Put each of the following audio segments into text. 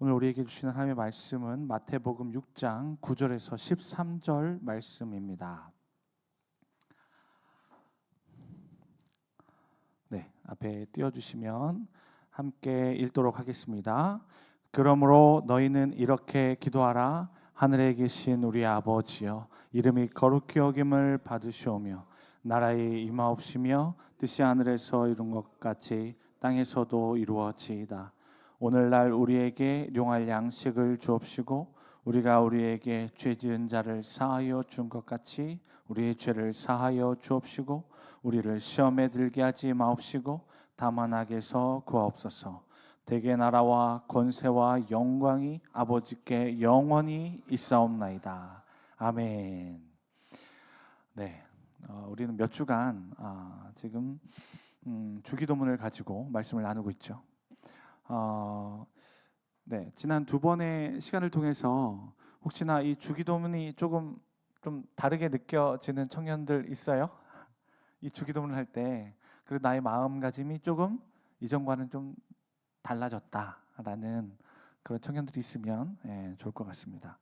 오늘 우리에게 주시는 하나님의 말씀은 마태복음 6장 9절에서 13절 말씀입니다. 네, 앞에 띄워주시면 함께 읽도록 하겠습니다. 그러므로 너희는 이렇게 기도하라. 하늘에 계신 우리 아버지여, 이름이 거룩히 여김을 받으시오며 나라의 임하옵시며 뜻이 하늘에서 이룬 것 같이 땅에서도 이루어지이다. 오늘날 우리에게 일용할 양식을 주옵시고 우리가 우리에게 죄 지은 자를 사하여 준 것 같이 우리의 죄를 사하여 주옵시고 우리를 시험에 들게 하지 마옵시고 다만 악에서 구하옵소서. 대개 나라와 권세와 영광이 아버지께 영원히 있사옵나이다. 아멘. 네, 우리는 몇 주간 지금 주기도문을 가지고 말씀을 나누고 있죠. 네, 지난 두 번의 시간을 통해서 혹시나 이 주기도문이 조금 좀 다르게 느껴지는 청년들 있어요? 이 주기도문을 할 때 그래도 나의 마음가짐이 조금 이전과는 좀 달라졌다라는 그런 청년들이 있으면 좋을 것 같습니다.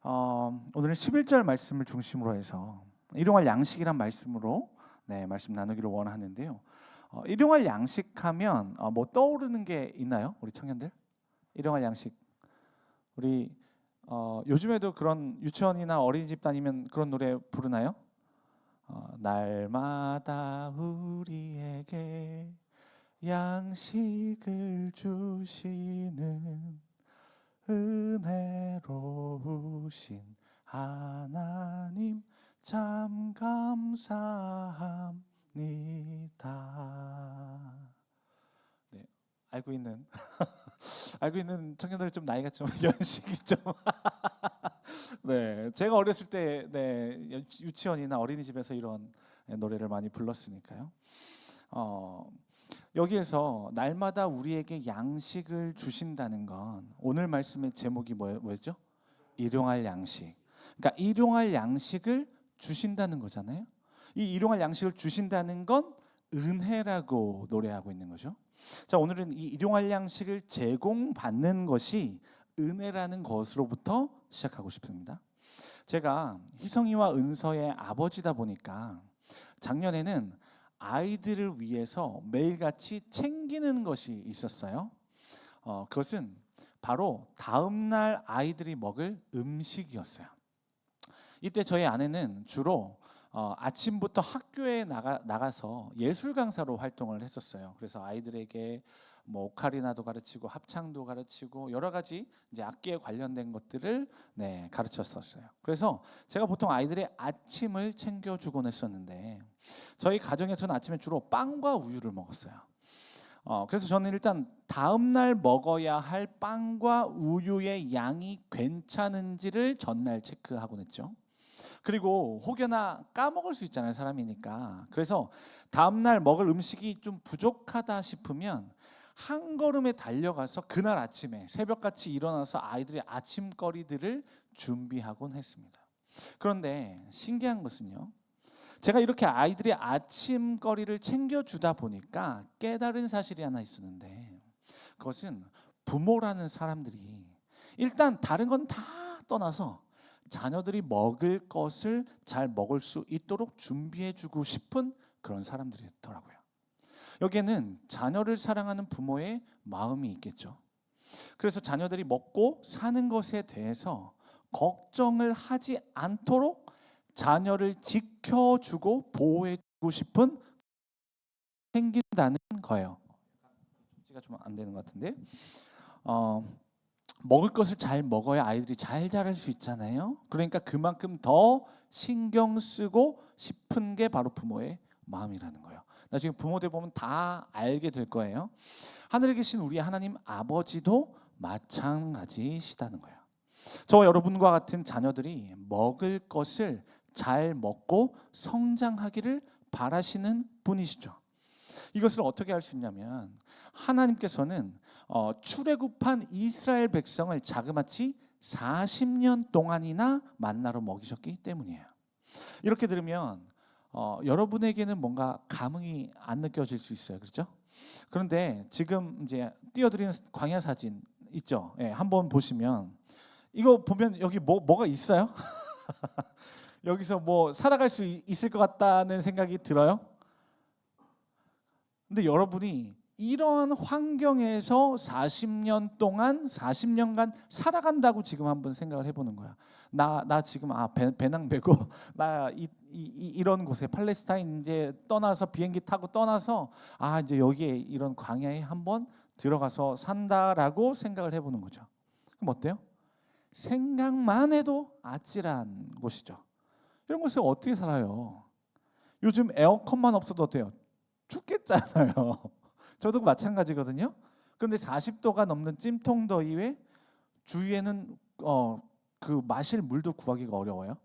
오늘은 11절 말씀을 중심으로 해서 일용할 양식이란 말씀으로 말씀 나누기를 원하는데요. 일용할 양식하면 뭐 떠오르는 게 있나요? 우리 청년들? 일용할 양식. 우리 요즘에도 그런 유치원이나 어린이집 다니면 그런 노래 부르나요? 날마다 우리에게 양식을 주시는 은혜로우신 하나님 참 감사합니다. 네, 알고 있는 청년들 좀 나이가 좀 연식이 좀 네, 제가 어렸을 때 유치원이나 어린이집에서 이런 노래를 많이 불렀으니까요. 여기에서 날마다 우리에게 양식을 주신다는 건 오늘 말씀의 제목이 뭐였죠? 일용할 양식. 그러니까 일용할 양식을 주신다는 거잖아요. 이 일용할 양식을 주신다는 건 은혜라고 노래하고 있는 거죠. 자, 오늘은 이 일용할 양식을 제공받는 것이 은혜라는 것으로부터 시작하고 싶습니다. 제가 희성이와 은서의 아버지다 보니까 작년에는 아이들을 위해서 매일같이 챙기는 것이 있었어요. 그것은 바로 다음날 아이들이 먹을 음식이었어요. 이때 저희 아내는 주로 아침부터 학교에 나가서 예술 강사로 활동을 했었어요. 그래서 아이들에게 뭐 오카리나도 가르치고 합창도 가르치고 여러 가지 이제 악기에 관련된 것들을 가르쳤었어요. 그래서 제가 보통 아이들의 아침을 챙겨주곤 했었는데 저희 가정에서는 아침에 주로 빵과 우유를 먹었어요. 그래서 저는 일단 다음날 먹어야 할 빵과 우유의 양이 괜찮은지를 전날 체크하곤 했죠. 그리고 혹여나 까먹을 수 있잖아요, 사람이니까. 그래서 다음날 먹을 음식이 좀 부족하다 싶으면 한 걸음에 달려가서 그날 아침에 새벽같이 일어나서 아이들의 아침거리들을 준비하곤 했습니다. 그런데 신기한 것은요, 제가 이렇게 아이들의 아침거리를 챙겨주다 보니까 깨달은 사실이 하나 있었는데, 그것은 부모라는 사람들이 일단 다른 건 다 떠나서 자녀들이 먹을 것을 잘 먹을 수 있도록 준비해주고 싶은 그런 사람들이더라고요. 여기에는 자녀를 사랑하는 부모의 마음이 있겠죠. 그래서 자녀들이 먹고 사는 것에 대해서 걱정을 하지 않도록 자녀를 지켜주고 보호해주고 싶은 생긴다는 거예요. 지가 좀 안 되는 것 같은데. 먹을 것을 잘 먹어야 아이들이 잘 자랄 수 있잖아요. 그러니까 그만큼 더 신경 쓰고 싶은 게 바로 부모의 마음이라는 거예요. 나중에 부모들 보면 다 알게 될 거예요. 하늘에 계신 우리 하나님 아버지도 마찬가지시다는 거예요. 저와 여러분과 같은 자녀들이 먹을 것을 잘 먹고 성장하기를 바라시는 분이시죠. 이것을 어떻게 할 수 있냐면 하나님께서는 출애굽한 이스라엘 백성을 자그마치 40년 동안이나 만나로 먹이셨기 때문이에요. 이렇게 들으면 여러분에게는 뭔가 감흥이 안 느껴질 수 있어요, 그렇죠? 그런데 지금 이제 띄워드리는 광야 사진 있죠. 예, 한번 보시면 이거 보면 여기 뭐가 있어요? 여기서 뭐 살아갈 수 있을 것 같다는 생각이 들어요. 근데 여러분이 이런 환경에서 40년 동안 40년간 살아간다고 지금 한번 생각을 해보는 거야. 나 지금 배낭 메고 나 이런 곳에 팔레스타인 이제 떠나서 비행기 타고 떠나서 이제 여기에 이런 광야에 한번 들어가서 산다라고 생각을 해보는 거죠. 그럼 어때요? 생각만 해도 아찔한 곳이죠. 이런 곳에 어떻게 살아요? 요즘 에어컨만 없어도 어때요? 죽겠잖아요. 저도 마찬가지거든요. 그런데 40도가 넘는 찜통 더위에 주위에는 그 마실 물도 구하기가 어려워요.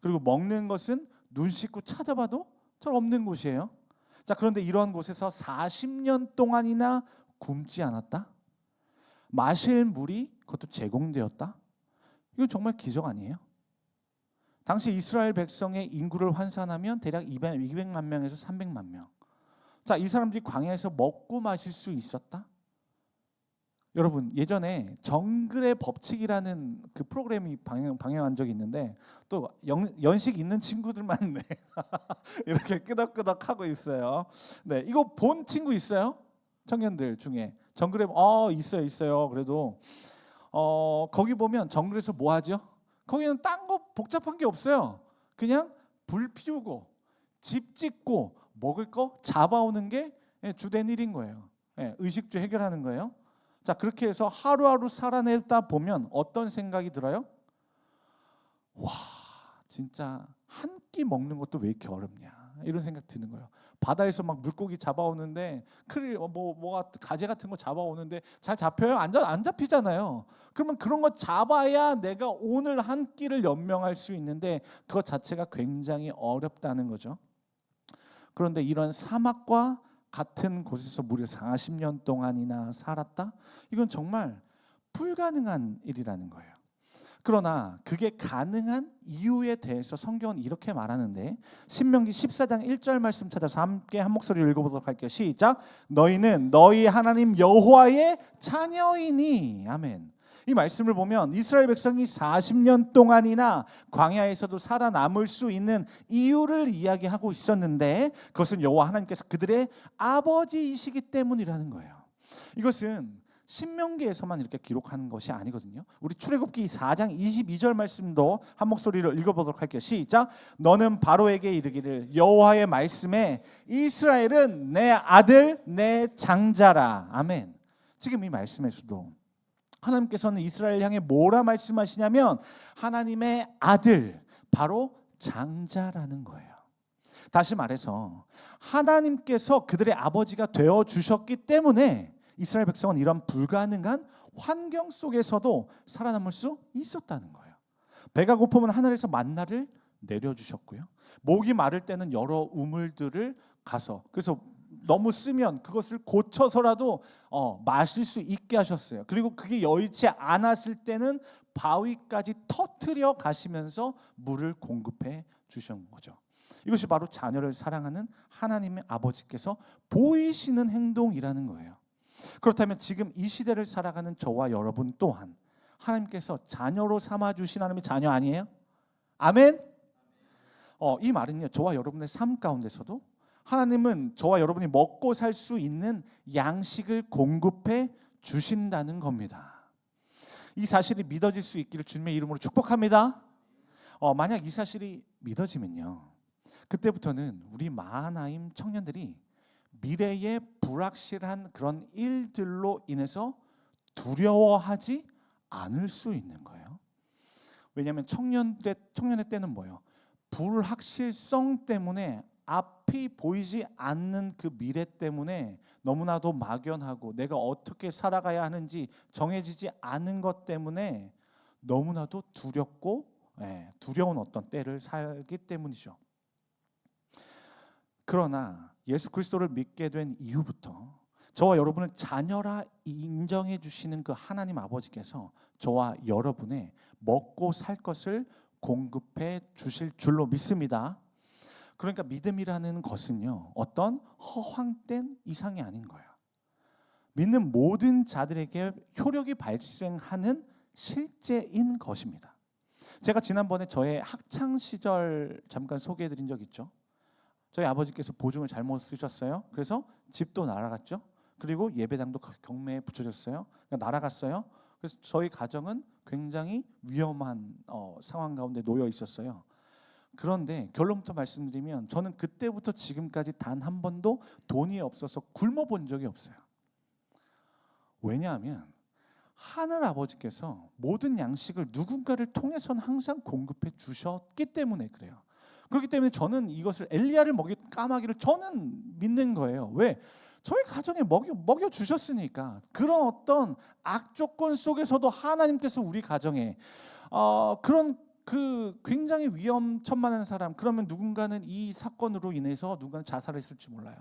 그리고 먹는 것은 눈 씻고 찾아봐도 잘 없는 곳이에요. 자, 그런데 이러한 곳에서 40년 동안이나 굶지 않았다? 마실 물이 그것도 제공되었다? 이건 정말 기적 아니에요? 당시 이스라엘 백성의 인구를 환산하면 대략 200만 명에서 300만 명. 자, 이 사람들이 광야에서 먹고 마실 수 있었다? 여러분, 예전에 정글의 법칙이라는 그 프로그램이 방영한 적이 있는데 또 연식 있는 친구들만 네. 이렇게 끄덕끄덕 하고 있어요. 네, 이거 본 친구 있어요? 청년들 중에 정글에 있어요. 그래도 거기 보면 정글에서 뭐 하죠? 거기는 딴 거 복잡한 게 없어요. 그냥 불 피우고 집 짓고 먹을 거 잡아오는 게 주된 일인 거예요. 의식주 해결하는 거예요. 자, 그렇게 해서 하루하루 살아내다 보면 어떤 생각이 들어요? 와, 진짜 한 끼 먹는 것도 왜 이렇게 어렵냐 이런 생각 드는 거예요. 바다에서 막 물고기 잡아오는데 뭐가 가재 같은 거 잡아오는데 잘 잡혀요? 안 잡히잖아요. 그러면 그런 거 잡아야 내가 오늘 한 끼를 연명할 수 있는데 그것 자체가 굉장히 어렵다는 거죠. 그런데 이런 사막과 같은 곳에서 무려 40년 동안이나 살았다? 이건 정말 불가능한 일이라는 거예요. 그러나 그게 가능한 이유에 대해서 성경은 이렇게 말하는데 신명기 14장 1절 말씀 찾아서 함께 한 목소리로 읽어보도록 할게요. 시작. 너희는 너희 하나님 여호와의 자녀이니. 아멘. 이 말씀을 보면 이스라엘 백성이 40년 동안이나 광야에서도 살아남을 수 있는 이유를 이야기하고 있었는데 그것은 여호와 하나님께서 그들의 아버지이시기 때문이라는 거예요. 이것은 신명기에서만 이렇게 기록하는 것이 아니거든요. 우리 출애굽기 4장 22절 말씀도 한 목소리로 읽어보도록 할게요. 시작. 너는 바로에게 이르기를 여호와의 말씀에 이스라엘은 내 아들 내 장자라. 아멘. 지금 이 말씀에서도 하나님께서는 이스라엘 향해 뭐라 말씀하시냐면 하나님의 아들, 바로 장자라는 거예요. 다시 말해서 하나님께서 그들의 아버지가 되어 주셨기 때문에 이스라엘 백성은 이런 불가능한 환경 속에서도 살아남을 수 있었다는 거예요. 배가 고프면 하늘에서 만나를 내려주셨고요. 목이 마를 때는 여러 우물들을 가서 그래서 너무 쓰면 그것을 고쳐서라도 마실 수 있게 하셨어요. 그리고 그게 여의치 않았을 때는 바위까지 터뜨려 가시면서 물을 공급해 주신 거죠. 이것이 바로 자녀를 사랑하는 하나님의 아버지께서 보이시는 행동이라는 거예요. 그렇다면 지금 이 시대를 살아가는 저와 여러분 또한 하나님께서 자녀로 삼아주신 하나님의 자녀 아니에요? 아멘? 이 말은요, 저와 여러분의 삶 가운데서도 하나님은 저와 여러분이 먹고 살 수 있는 양식을 공급해 주신다는 겁니다. 이 사실이 믿어질 수 있기를 주님의 이름으로 축복합니다. 만약 이 사실이 믿어지면요, 그때부터는 우리 마하나임 청년들이 미래의 불확실한 그런 일들로 인해서 두려워하지 않을 수 있는 거예요. 왜냐하면 청년의 때는 뭐예요? 불확실성 때문에 앞이 보이지 않는 그 미래 때문에 너무나도 막연하고 내가 어떻게 살아가야 하는지 정해지지 않은 것 때문에 너무나도 두렵고 두려운 어떤 때를 살기 때문이죠. 그러나 예수 그리스도를 믿게 된 이후부터 저와 여러분을 자녀라 인정해 주시는 그 하나님 아버지께서 저와 여러분의 먹고 살 것을 공급해 주실 줄로 믿습니다. 그러니까 믿음이라는 것은요, 어떤 허황된 이상이 아닌 거예요. 믿는 모든 자들에게 효력이 발생하는 실제인 것입니다. 제가 지난번에 저의 학창 시절 잠깐 소개해드린 적 있죠. 저희 아버지께서 보증을 잘못 쓰셨어요. 그래서 집도 날아갔죠. 그리고 예배당도 경매에 붙여졌어요. 그러니까 날아갔어요. 그래서 저희 가정은 굉장히 위험한 상황 가운데 놓여 있었어요. 그런데 결론부터 말씀드리면 저는 그때부터 지금까지 단 한 번도 돈이 없어서 굶어본 적이 없어요. 왜냐하면 하늘 아버지께서 모든 양식을 누군가를 통해서는 항상 공급해 주셨기 때문에 그래요. 그렇기 때문에 저는 이것을 엘리야를 까마귀를 저는 믿는 거예요. 왜? 저희 가정에 먹여 주셨으니까. 그런 어떤 악조건 속에서도 하나님께서 우리 가정에 그런 그 굉장히 위험천만한 사람, 그러면 누군가는 이 사건으로 인해서 누군가는 자살했을지 몰라요.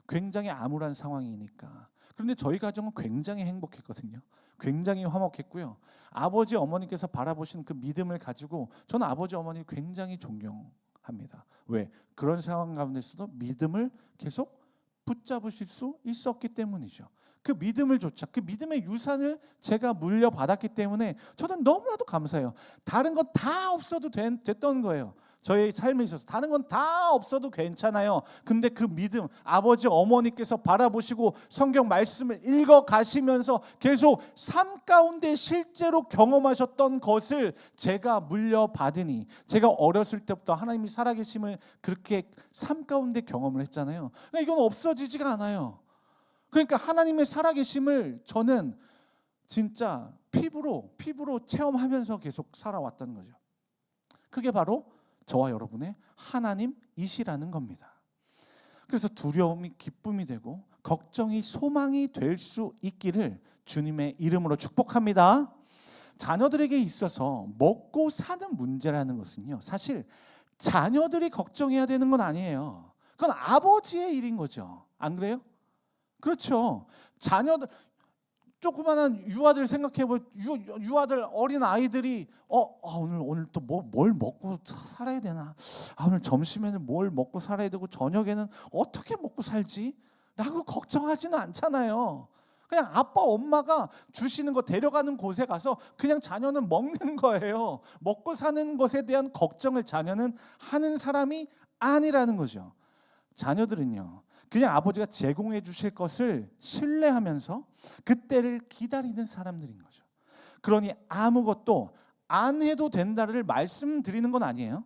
굉장히 암울한 상황이니까. 그런데 저희 가정은 굉장히 행복했거든요. 굉장히 화목했고요. 아버지 어머니께서 바라보신 그 믿음을 가지고 저는 아버지 어머니 굉장히 존경합니다. 왜? 그런 상황 가운데서도 믿음을 계속 붙잡으실 수 있었기 때문이죠. 그 믿음을 조차, 그 믿음의 유산을 제가 물려받았기 때문에 저는 너무나도 감사해요. 다른 건 다 없어도 됐던 거예요. 저의 삶에 있어서 다른 건 다 없어도 괜찮아요. 근데 그 믿음, 아버지 어머니께서 바라보시고 성경 말씀을 읽어 가시면서 계속 삶 가운데 실제로 경험하셨던 것을 제가 물려받으니, 제가 어렸을 때부터 하나님이 살아계심을 그렇게 삶 가운데 경험을 했잖아요. 그러니까 이건 없어지지가 않아요. 그러니까 하나님의 살아계심을 저는 진짜 피부로 체험하면서 계속 살아왔다는 거죠. 그게 바로 저와 여러분의 하나님이시라는 겁니다. 그래서 두려움이 기쁨이 되고 걱정이 소망이 될 수 있기를 주님의 이름으로 축복합니다. 자녀들에게 있어서 먹고 사는 문제라는 것은요, 사실 자녀들이 걱정해야 되는 건 아니에요. 그건 아버지의 일인 거죠. 안 그래요? 그렇죠. 자녀들, 조그만한 유아들 생각해보, 유아들 어린 아이들이 오늘 또 뭘 먹고 살아야 되나? 오늘 점심에는 뭘 먹고 살아야 되고 저녁에는 어떻게 먹고 살지? 라고 걱정하지는 않잖아요. 그냥 아빠 엄마가 주시는 거 데려가는 곳에 가서 그냥 자녀는 먹는 거예요. 먹고 사는 것에 대한 걱정을 자녀는 하는 사람이 아니라는 거죠. 자녀들은요, 그냥 아버지가 제공해 주실 것을 신뢰하면서 그때를 기다리는 사람들인 거죠. 그러니 아무것도 안 해도 된다를 말씀드리는 건 아니에요.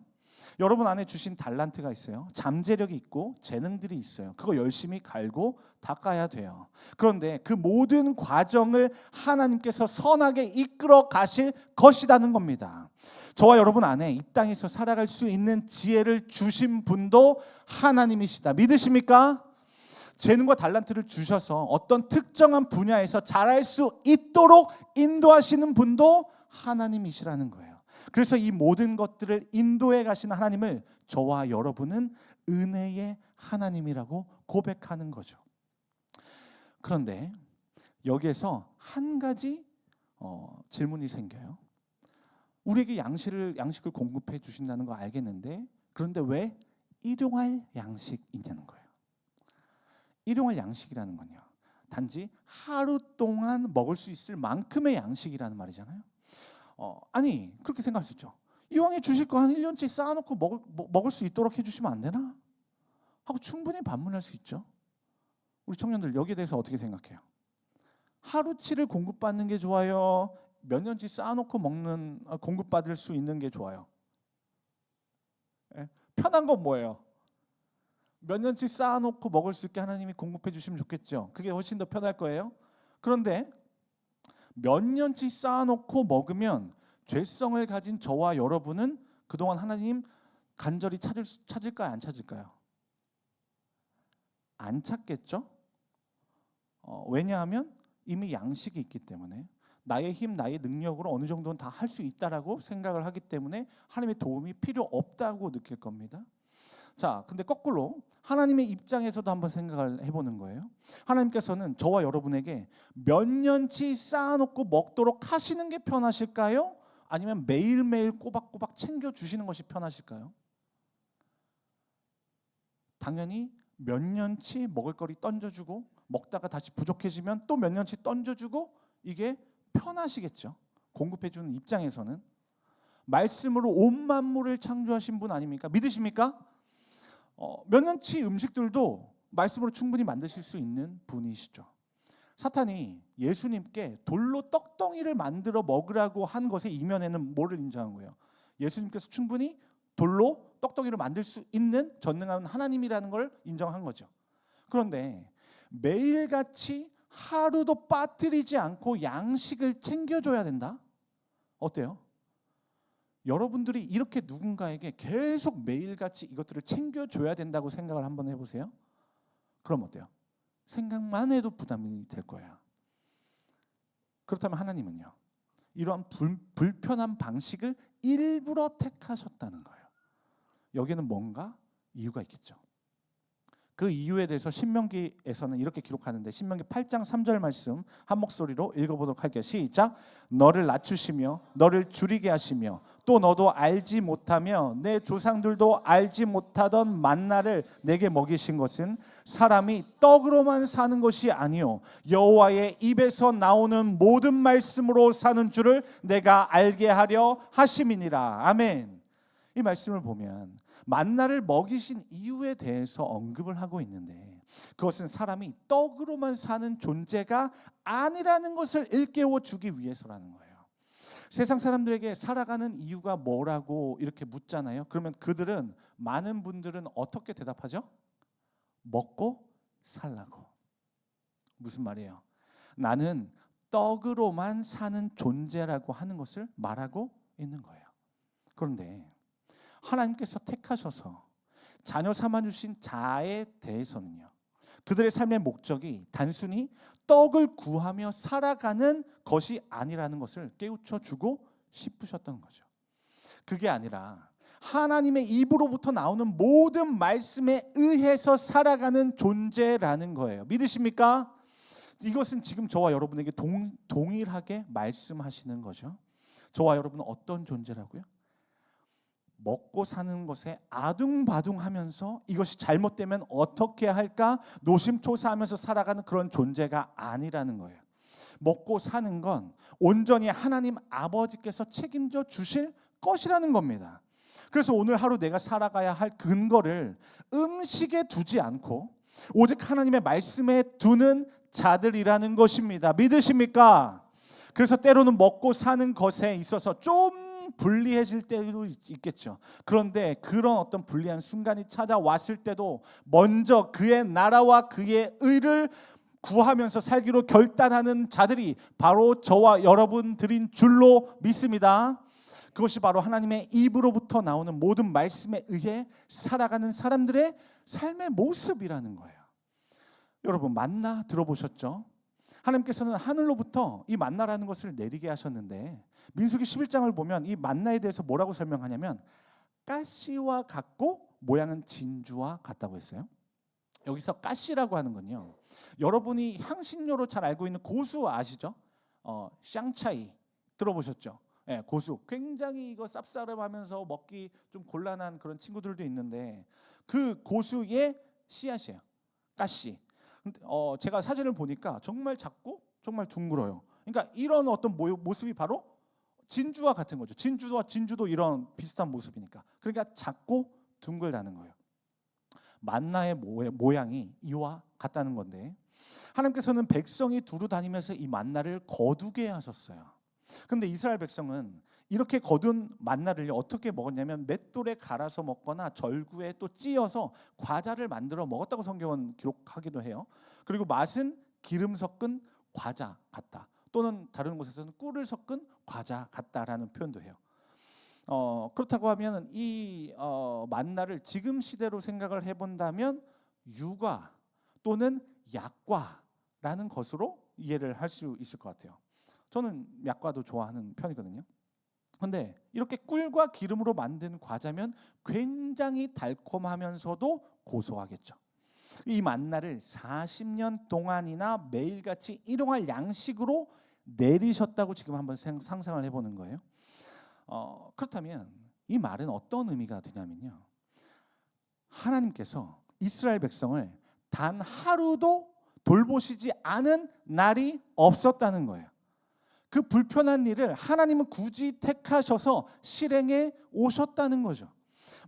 여러분 안에 주신 달란트가 있어요. 잠재력이 있고 재능들이 있어요. 그거 열심히 갈고 닦아야 돼요. 그런데 그 모든 과정을 하나님께서 선하게 이끌어 가실 것이라는 겁니다. 저와 여러분 안에 이 땅에서 살아갈 수 있는 지혜를 주신 분도 하나님이시다. 믿으십니까? 재능과 달란트를 주셔서 어떤 특정한 분야에서 잘할 수 있도록 인도하시는 분도 하나님이시라는 거예요. 그래서 이 모든 것들을 인도해 가시는 하나님을 저와 여러분은 은혜의 하나님이라고 고백하는 거죠. 그런데 여기에서 한 가지 질문이 생겨요. 우리에게 양식을 공급해 주신다는 거 알겠는데, 그런데 왜 일용할 양식이냐는 거예요. 일용할 양식이라는 건요, 단지 하루 동안 먹을 수 있을 만큼의 양식이라는 말이잖아요. 아니, 그렇게 생각할 수 있죠. 이왕에 주실 거 한 1년치 쌓아놓고 먹을 수 있도록 해주시면 안 되나? 하고 충분히 반문할 수 있죠. 우리 청년들 여기에 대해서 어떻게 생각해요? 하루치를 공급받는 게 좋아요? 몇 년치 쌓아놓고 공급받을 수 있는 게 좋아요? 편한 건 뭐예요? 몇 년치 쌓아놓고 먹을 수 있게 하나님이 공급해 주시면 좋겠죠. 그게 훨씬 더 편할 거예요. 그런데 몇 년치 쌓아놓고 먹으면 죄성을 가진 저와 여러분은 그동안 하나님 간절히 찾을까요? 안 찾을까요? 안 찾겠죠? 왜냐하면 이미 양식이 있기 때문에, 나의 힘, 나의 능력으로 어느 정도는 다 할 수 있다라고 생각을 하기 때문에 하나님의 도움이 필요 없다고 느낄 겁니다. 자, 근데 거꾸로 하나님의 입장에서도 한번 생각을 해보는 거예요. 하나님께서는 저와 여러분에게 몇 년치 쌓아놓고 먹도록 하시는 게 편하실까요? 아니면 매일매일 꼬박꼬박 챙겨주시는 것이 편하실까요? 당연히 몇 년치 먹을 거리 던져주고 먹다가 다시 부족해지면 또 몇 년치 던져주고 이게 편하시겠죠. 공급해주는 입장에서는. 말씀으로 온 만물을 창조하신 분 아닙니까? 믿으십니까? 몇 년치 음식들도 말씀으로 충분히 만드실 수 있는 분이시죠. 사탄이 예수님께 돌로 떡덩이를 만들어 먹으라고 한 것의 이면에는 뭐를 인정한 거예요? 예수님께서 충분히 돌로 떡덩이를 만들 수 있는 전능한 하나님이라는 걸 인정한 거죠. 그런데 매일같이 하루도 빠뜨리지 않고 양식을 챙겨줘야 된다? 어때요? 여러분들이 이렇게 누군가에게 계속 매일같이 이것들을 챙겨줘야 된다고 생각을 한번 해보세요. 그럼 어때요? 생각만 해도 부담이 될 거예요. 그렇다면 하나님은요, 이러한 불편한 방식을 일부러 택하셨다는 거예요. 여기는 뭔가 이유가 있겠죠. 그 이유에 대해서 신명기에서는 이렇게 기록하는데, 신명기 8장 3절 말씀 한 목소리로 읽어보도록 할게요. 시작. 너를 낮추시며 너를 줄이게 하시며 또 너도 알지 못하며 내 조상들도 알지 못하던 만나를 내게 먹이신 것은 사람이 떡으로만 사는 것이 아니요 여호와의 입에서 나오는 모든 말씀으로 사는 줄을 내가 알게 하려 하심이니라. 아멘. 이 말씀을 보면 만나를 먹이신 이유에 대해서 언급을 하고 있는데, 그것은 사람이 떡으로만 사는 존재가 아니라는 것을 일깨워 주기 위해서라는 거예요. 세상 사람들에게 살아가는 이유가 뭐라고 이렇게 묻잖아요. 그러면 그들은, 많은 분들은 어떻게 대답하죠? 먹고 살라고. 무슨 말이에요? 나는 떡으로만 사는 존재라고 하는 것을 말하고 있는 거예요. 그런데 하나님께서 택하셔서 자녀 삼아주신 자에 대해서는요, 그들의 삶의 목적이 단순히 떡을 구하며 살아가는 것이 아니라는 것을 깨우쳐 주고 싶으셨던 거죠. 그게 아니라 하나님의 입으로부터 나오는 모든 말씀에 의해서 살아가는 존재라는 거예요. 믿으십니까? 이것은 지금 저와 여러분에게 동일하게 말씀하시는 거죠. 저와 여러분은 어떤 존재라고요? 먹고 사는 것에 아둥바둥하면서 이것이 잘못되면 어떻게 할까 노심초사하면서 살아가는 그런 존재가 아니라는 거예요. 먹고 사는 건 온전히 하나님 아버지께서 책임져 주실 것이라는 겁니다. 그래서 오늘 하루 내가 살아가야 할 근거를 음식에 두지 않고 오직 하나님의 말씀에 두는 자들이라는 것입니다. 믿으십니까? 그래서 때로는 먹고 사는 것에 있어서 좀 불리해질 때도 있겠죠. 그런데 그런 어떤 불리한 순간이 찾아왔을 때도 먼저 그의 나라와 그의 의를 구하면서 살기로 결단하는 자들이 바로 저와 여러분들인 줄로 믿습니다. 그것이 바로 하나님의 입으로부터 나오는 모든 말씀에 의해 살아가는 사람들의 삶의 모습이라는 거예요. 여러분, 만나 들어보셨죠? 하나님께서는 하늘로부터 이 만나라는 것을 내리게 하셨는데, 민수기 11장을 보면 이 만나에 대해서 뭐라고 설명하냐면 가시와 같고 모양은 진주와 같다고 했어요. 여기서 가시라고 하는 건요, 여러분이 향신료로 잘 알고 있는 고수 아시죠? 샹차이 들어보셨죠? 네, 고수. 굉장히 이거 쌉싸름하면서 먹기 좀 곤란한 그런 친구들도 있는데, 그 고수의 씨앗이에요. 가시. 제가 사진을 보니까 정말 작고 정말 둥글어요. 그러니까 이런 어떤 모습이 바로 진주와 같은 거죠. 진주와 진주도 이런 비슷한 모습이니까. 그러니까 작고 둥글다는 거예요. 만나의 모양이 이와 같다는 건데, 하나님께서는 백성이 두루 다니면서 이 만나를 거두게 하셨어요. 그런데 이스라엘 백성은 이렇게 거둔 만나를 어떻게 먹었냐면 맷돌에 갈아서 먹거나 절구에 또 찧어서 과자를 만들어 먹었다고 성경은 기록하기도 해요. 그리고 맛은 기름 섞은 과자 같다, 또는 다른 곳에서는 꿀을 섞은 과자 같다라는 표현도 해요. 그렇다고 하면 이 만나를 지금 시대로 생각을 해본다면 유과 또는 약과라는 것으로 이해를 할 수 있을 것 같아요. 저는 약과도 좋아하는 편이거든요. 그런데 이렇게 꿀과 기름으로 만든 과자면 굉장히 달콤하면서도 고소하겠죠. 이 만나를 40년 동안이나 매일같이 일용할 양식으로 내리셨다고 지금 한번 상상을 해보는 거예요. 그렇다면 이 말은 어떤 의미가 되냐면요, 하나님께서 이스라엘 백성을 단 하루도 돌보시지 않은 날이 없었다는 거예요. 그 불편한 일을 하나님은 굳이 택하셔서 실행해 오셨다는 거죠.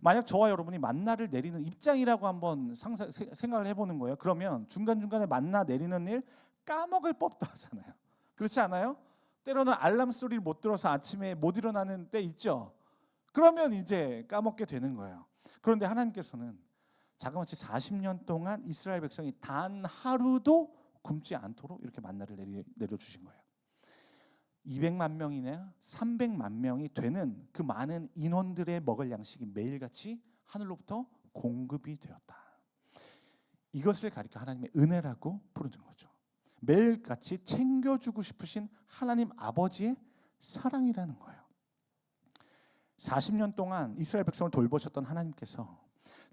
만약 저와 여러분이 만나를 내리는 입장이라고 한번 생각을 해보는 거예요. 그러면 중간중간에 만나 내리는 일 까먹을 법도 하잖아요. 그렇지 않아요? 때로는 알람 소리를 못 들어서 아침에 못 일어나는 때 있죠. 그러면 이제 까먹게 되는 거예요. 그런데 하나님께서는 자그마치 40년 동안 이스라엘 백성이 단 하루도 굶지 않도록 이렇게 만나를 내려주신 거예요. 200만 명이나 300만 명이 되는 그 많은 인원들의 먹을 양식이 매일같이 하늘로부터 공급이 되었다. 이것을 가리켜 하나님의 은혜라고 부르는 거죠. 매일같이 챙겨주고 싶으신 하나님 아버지의 사랑이라는 거예요. 40년 동안 이스라엘 백성을 돌보셨던 하나님께서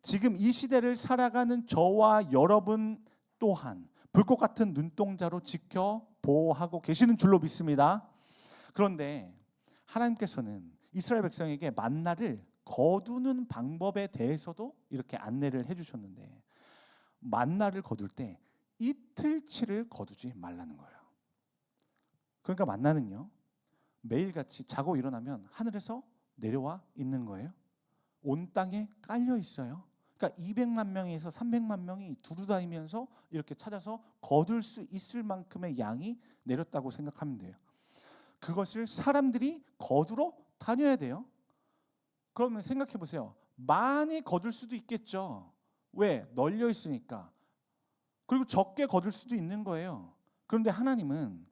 지금 이 시대를 살아가는 저와 여러분 또한 불꽃 같은 눈동자로 지켜 보호하고 계시는 줄로 믿습니다. 그런데 하나님께서는 이스라엘 백성에게 만나를 거두는 방법에 대해서도 이렇게 안내를 해주셨는데, 만나를 거둘 때 이틀치를 거두지 말라는 거예요. 그러니까 만나는요, 매일같이 자고 일어나면 하늘에서 내려와 있는 거예요. 온 땅에 깔려 있어요. 그러니까 200만 명에서 300만 명이 두루다니면서 이렇게 찾아서 거둘 수 있을 만큼의 양이 내렸다고 생각하면 돼요. 그것을 사람들이 거두러 다녀야 돼요. 그러면 생각해 보세요. 많이 거둘 수도 있겠죠. 왜? 널려 있으니까. 그리고 적게 거둘 수도 있는 거예요. 그런데 하나님은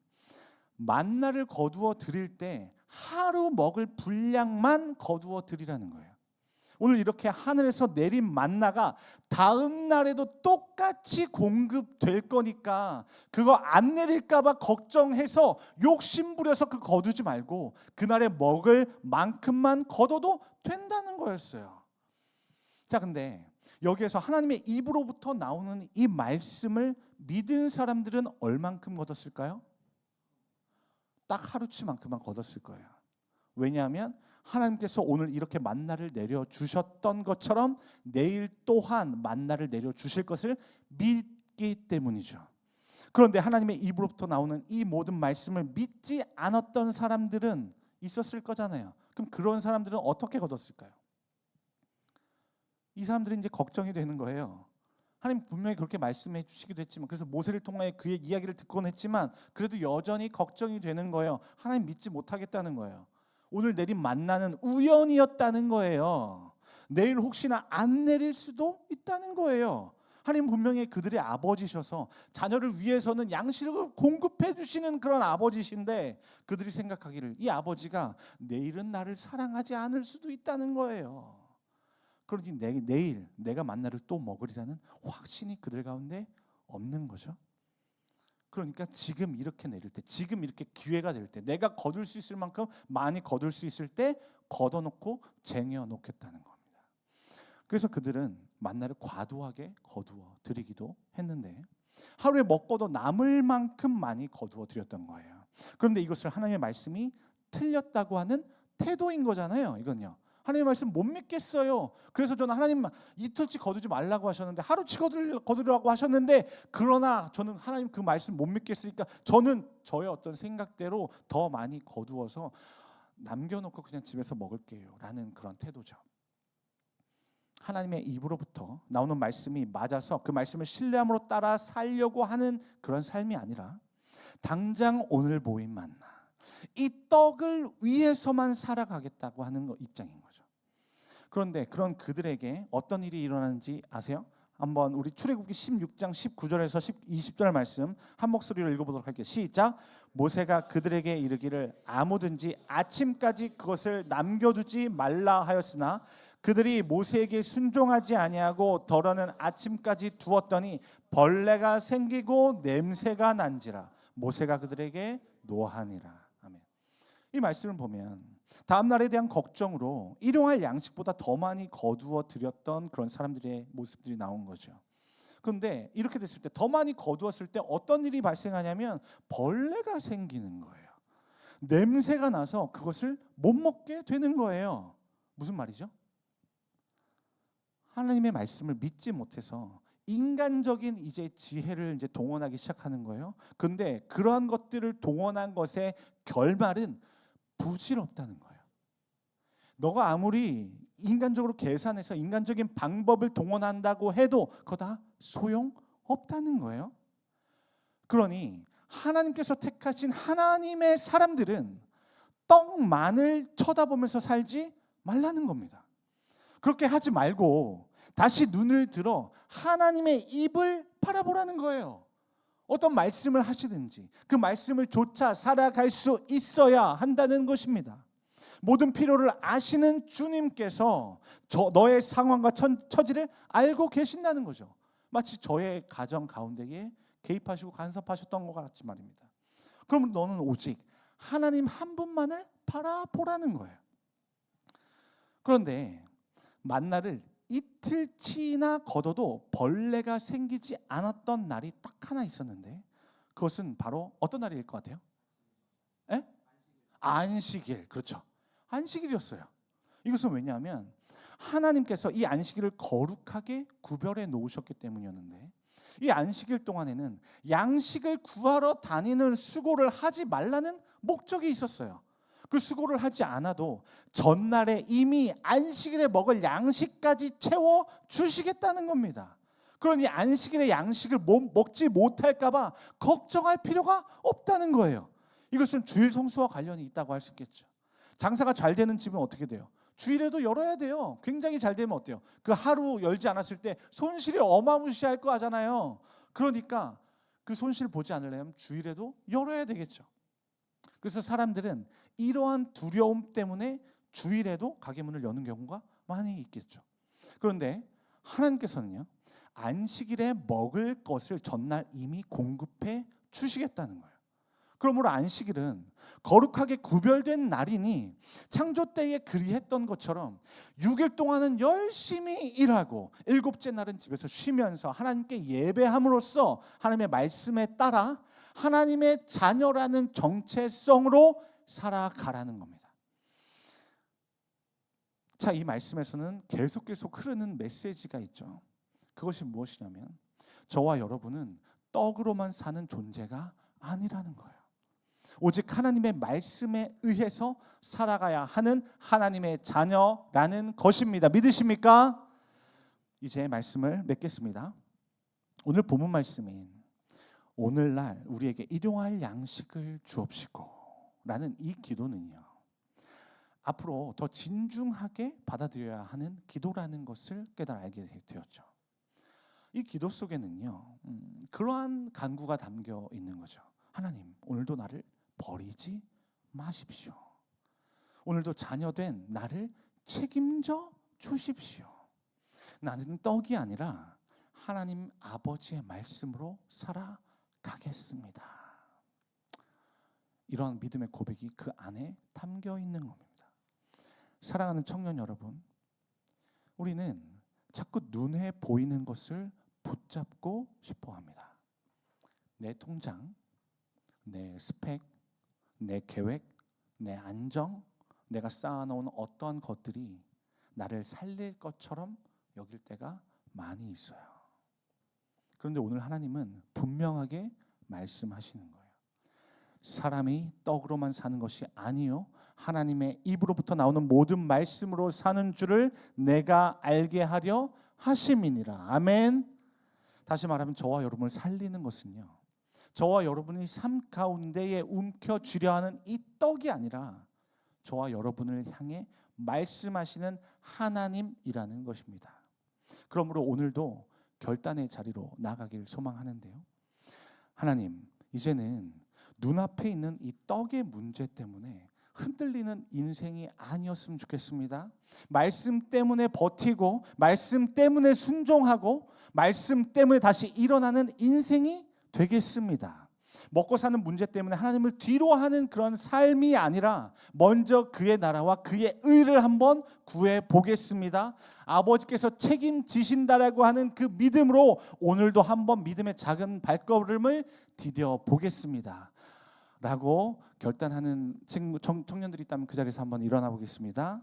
만나를 거두어 드릴 때 하루 먹을 분량만 거두어 드리라는 거예요. 오늘 이렇게 하늘에서 내린 만나가 다음 날에도 똑같이 공급될 거니까 그거 안 내릴까 봐 걱정해서 욕심부려서 그 거두지 말고 그날에 먹을 만큼만 거둬도 된다는 거였어요. 자, 근데 여기에서 하나님의 입으로부터 나오는 이 말씀을 믿은 사람들은 얼만큼 거뒀을까요? 딱 하루치만큼만 거뒀을 거예요. 왜냐하면 하나님께서 오늘 이렇게 만나를 내려주셨던 것처럼 내일 또한 만나를 내려주실 것을 믿기 때문이죠. 그런데 하나님의 입으로부터 나오는 이 모든 말씀을 믿지 않았던 사람들은 있었을 거잖아요. 그럼 그런 사람들은 어떻게 거뒀을까요? 이 사람들은 이제 걱정이 되는 거예요. 하나님 분명히 그렇게 말씀해 주시기도 했지만, 그래서 모세를 통하여 그의 이야기를 듣곤 했지만 그래도 여전히 걱정이 되는 거예요. 하나님 믿지 못하겠다는 거예요. 오늘 내린 만나는 우연이었다는 거예요. 내일 혹시나 안 내릴 수도 있다는 거예요. 하나님 분명히 그들의 아버지셔서 자녀를 위해서는 양식을 공급해 주시는 그런 아버지신데, 그들이 생각하기를 이 아버지가 내일은 나를 사랑하지 않을 수도 있다는 거예요. 그러니 내일 내가 만나를 또 먹으리라는 확신이 그들 가운데 없는 거죠. 그러니까 지금 이렇게 내릴 때, 지금 이렇게 기회가 될 때, 내가 거둘 수 있을 만큼 많이 거둘 수 있을 때 걷어놓고 쟁여놓겠다는 겁니다. 그래서 그들은 만나를 과도하게 거두어 드리기도 했는데 하루에 먹고도 남을 만큼 많이 거두어 드렸던 거예요. 그런데 이것을 하나님의 말씀이 틀렸다고 하는 태도인 거잖아요. 이건요, 하나님의 말씀 못 믿겠어요. 그래서 저는 하나님 이틀치 거두지 말라고 하셨는데, 하루치 거두라고 하셨는데, 그러나 저는 하나님 그 말씀 못 믿겠으니까 저는 저의 어떤 생각대로 더 많이 거두어서 남겨놓고 그냥 집에서 먹을게요 라는 그런 태도죠. 하나님의 입으로부터 나오는 말씀이 맞아서 그 말씀을 신뢰함으로 따라 살려고 하는 그런 삶이 아니라 당장 오늘 보인 만나, 이 떡을 위해서만 살아가겠다고 하는 입장인 거죠. 그런데 그런 그들에게 어떤 일이 일어나는지 아세요? 한번 우리 출애굽기 16장 19절에서 20절 말씀 한 목소리로 읽어보도록 할게요. 시작. 모세가 그들에게 이르기를 아무든지 아침까지 그것을 남겨두지 말라 하였으나 그들이 모세에게 순종하지 아니하고 덜어는 아침까지 두었더니 벌레가 생기고 냄새가 난지라 모세가 그들에게 노하니라. 아멘. 이 말씀을 보면 다음 날에 대한 걱정으로 일용할 양식보다 더 많이 거두어 드렸던 그런 사람들의 모습들이 나온 거죠. 그런데 이렇게 됐을 때, 더 많이 거두었을 때 어떤 일이 발생하냐면 벌레가 생기는 거예요. 냄새가 나서 그것을 못 먹게 되는 거예요. 무슨 말이죠? 하나님의 말씀을 믿지 못해서 인간적인 이제 지혜를 이제 동원하기 시작하는 거예요. 근데 그러한 것들을 동원한 것의 결말은 부질없다는 거예요. 너가 아무리 인간적으로 계산해서 인간적인 방법을 동원한다고 해도 그거 다 소용없다는 거예요. 그러니 하나님께서 택하신 하나님의 사람들은 떡만을 쳐다보면서 살지 말라는 겁니다. 그렇게 하지 말고 다시 눈을 들어 하나님의 입을 바라보라는 거예요. 어떤 말씀을 하시든지 그 말씀을 좇아 살아갈 수 있어야 한다는 것입니다. 모든 필요를 아시는 주님께서 너의 상황과 처지를 알고 계신다는 거죠. 마치 저의 가정 가운데에 개입하시고 간섭하셨던 것 같지 말입니다. 그럼 너는 오직 하나님 한 분만을 바라보라는 거예요. 그런데 만나를 이틀치나 걷어도 벌레가 생기지 않았던 날이 딱 하나 있었는데 그것은 바로 어떤 날일 것 같아요? 에? 안식일. 그렇죠. 안식일이었어요. 이것은 왜냐하면 하나님께서 이 안식일을 거룩하게 구별해 놓으셨기 때문이었는데 이 안식일 동안에는 양식을 구하러 다니는 수고를 하지 말라는 목적이 있었어요. 그 수고를 하지 않아도 전날에 이미 안식일에 먹을 양식까지 채워 주시겠다는 겁니다. 그러니 안식일에 양식을 먹지 못할까 봐 걱정할 필요가 없다는 거예요. 이것은 주일 성수와 관련이 있다고 할 수 있겠죠. 장사가 잘 되는 집은 어떻게 돼요? 주일에도 열어야 돼요. 굉장히 잘 되면 어때요? 그 하루 열지 않았을 때 손실이 어마무시할 거 하잖아요. 그러니까 그 손실 보지 않으려면 주일에도 열어야 되겠죠. 그래서 사람들은 이러한 두려움 때문에 주일에도 가게 문을 여는 경우가 많이 있겠죠. 그런데 하나님께서는요, 안식일에 먹을 것을 전날 이미 공급해 주시겠다는 거예요. 그러므로 안식일은 거룩하게 구별된 날이니 창조 때에 그리했던 것처럼 6일 동안은 열심히 일하고 7째 날은 집에서 쉬면서 하나님께 예배함으로써 하나님의 말씀에 따라 하나님의 자녀라는 정체성으로 살아가라는 겁니다. 자, 이 말씀에서는 계속 흐르는 메시지가 있죠. 그것이 무엇이냐면 저와 여러분은 떡으로만 사는 존재가 아니라는 거예요. 오직 하나님의 말씀에 의해서 살아가야 하는 하나님의 자녀라는 것입니다. 믿으십니까? 이제 말씀을 맺겠습니다. 오늘 본문 말씀인 오늘날 우리에게 일용할 양식을 주옵시고 라는 이 기도는요, 앞으로 더 진중하게 받아들여야 하는 기도라는 것을 깨달아 알게 되었죠. 이 기도 속에는요, 그러한 간구가 담겨 있는 거죠. 하나님, 오늘도 나를 버리지 마십시오. 오늘도 자녀된 나를 책임져 주십시오. 나는 떡이 아니라 하나님 아버지의 말씀으로 살아가겠습니다. 이러한 믿음의 고백이 그 안에 담겨 있는 겁니다. 사랑하는 청년 여러분, 우리는 자꾸 눈에 보이는 것을 붙잡고 싶어 합니다. 내 통장, 내 스펙, 내 계획, 내 안정, 내가 쌓아놓은 어떠한 것들이 나를 살릴 것처럼 여길 때가 많이 있어요. 그런데 오늘 하나님은 분명하게 말씀하시는 거예요. 사람이 떡으로만 사는 것이 아니요 하나님의 입으로부터 나오는 모든 말씀으로 사는 줄을 내가 알게 하려 하심이니라. 아멘. 다시 말하면 저와 여러분을 살리는 것은요, 저와 여러분이 삶 가운데에 움켜쥐려 하는 이 떡이 아니라 저와 여러분을 향해 말씀하시는 하나님이라는 것입니다. 그러므로 오늘도 결단의 자리로 나가길 소망하는데요, 하나님, 이제는 눈앞에 있는 이 떡의 문제 때문에 흔들리는 인생이 아니었으면 좋겠습니다. 말씀 때문에 버티고 말씀 때문에 순종하고 말씀 때문에 다시 일어나는 인생이 되겠습니다. 먹고 사는 문제 때문에 하나님을 뒤로하는 그런 삶이 아니라 먼저 그의 나라와 그의 의를 한번 구해 보겠습니다. 아버지께서 책임지신다라고 하는 그 믿음으로 오늘도 한번 믿음의 작은 발걸음을 디뎌 보겠습니다 라고 결단하는 청년들이 있다면 그 자리에서 한번 일어나 보겠습니다.